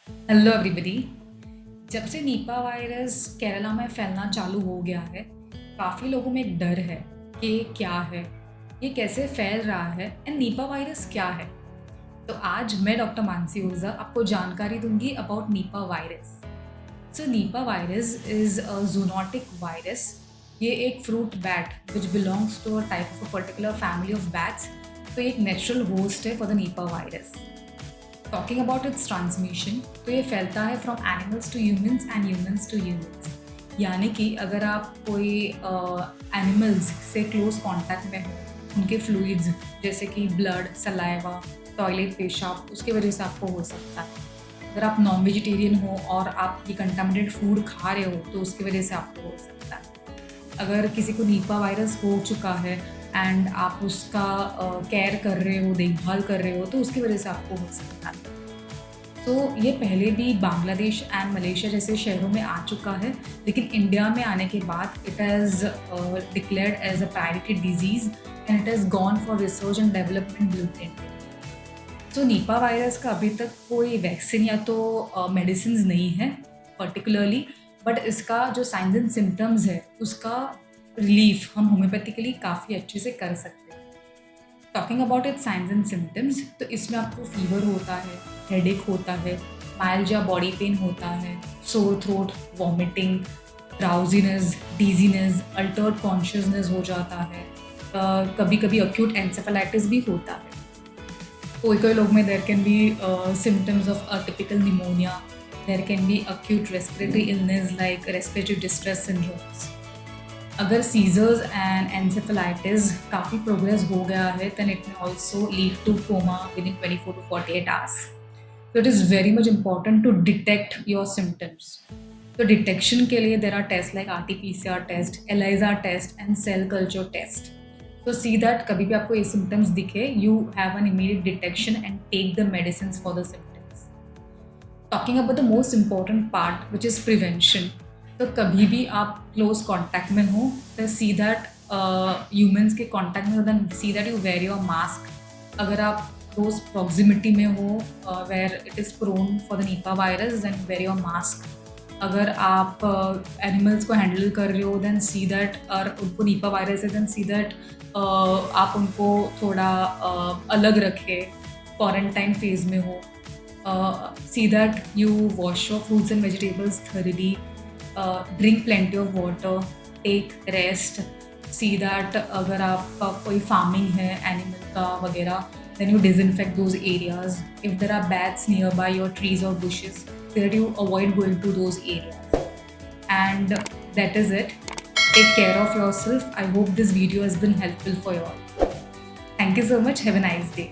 Hello everybody. जब से Nipah virus Kerala में फैलना चालू हो गया है, काफ़ी लोगों में एक डर है कि ये क्या है, ये कैसे फैल रहा है एंड निपा वायरस क्या है। तो आज मैं डॉक्टर मानसी ओझा आपको जानकारी दूंगी about Nipah virus. So Nipah virus is a zoonotic virus. ये एक fruit bat which belongs to a type of a particular family of bats. तो ये एक नेचुरल होस्ट है for the Nipah virus. Talking about its transmission, तो ये फैलता है from animals to humans and humans to humans. यानी कि अगर आप कोई एनिमल्स से क्लोज कांटेक्ट में हो, उनके फ्लूइड्स जैसे कि ब्लड, सलाइवा, टॉयलेट, पेशाब, उसकी वजह से आपको हो सकता है। अगर आप नॉन वेजिटेरियन हो और आप ये कंटामिनेटेड फूड खा रहे हो तो उसकी वजह से आपको हो सकता है। अगर किसी को निपा वायरस हो चुका है एंड आप उसका केयर कर रहे हो, देखभाल कर रहे हो, तो उसकी वजह से आपको हो सकता है। तो ये पहले भी बांग्लादेश एंड मलेशिया जैसे शहरों में आ चुका है, लेकिन इंडिया में आने के बाद it has declared as a priority disease and it has gone for research and development blueprint. तो निपा वायरस का अभी तक कोई वैक्सीन या तो मेडिसिन नहीं है पर्टिकुलरली, बट इसका जो साइंस एंड सिम्टम्स है उसका रिलीफ हम होम्योपैथिकली काफ़ी अच्छे से कर सकते हैं। Talking about it science and symptoms, तो इसमें आपको फीवर होता है, हेडेक होता है, माइल्ड बॉडी पेन होता है, sore throat, vomiting, drowsiness, dizziness, altered consciousness हो जाता है। कभी कभी अक्यूट एंसेफेलाइटिस भी होता है। कोई कोई लोग में there can be symptoms of typical pneumonia, there can be acute respiratory illness like respiratory distress syndromes. अगर सीजर्स एंड एंसेफेलाइटिस काफ़ी प्रोग्रेस हो गया है, then it may also lead to coma within 24 to 48 hours. So it is very much important to detect your symptoms. तो detection के लिए there are test like RT-PCR test, ELISA test and cell culture test. तो see that कभी भी आपको ये symptoms दिखे, you have an immediate detection and take the medicine for the symptoms. Talking about the most important part which is prevention. तो कभी भी आप क्लोज कॉन्टैक्ट में हो तो सी दैट ह्यूमन्स के कॉन्टैक्ट में हो, then see that you where your mask. अगर आप क्लोज प्रॉक्सिमिटी में हो where it is prone for the Nipah virus, then wear your mask. अगर आप एनिमल्स को हैंडल कर रहे हो, देन सी दैट, और उनको निपा वायरस है, देन सी दैट आप उनको थोड़ा अलग रखें, क्वारंटाइन फेज में हो। See that you wash your fruits and vegetables thoroughly, drink plenty of water, take rest. See that अगर आपका कोई फार्मिंग है एनिमल का वगैरह, then you disinfect those areas. If there are bats nearby your trees or bushes, so that you avoid going to those areas. And that is it. Take care of yourself. I hope this video has been helpful for you all. Thank you so much. Have a nice day.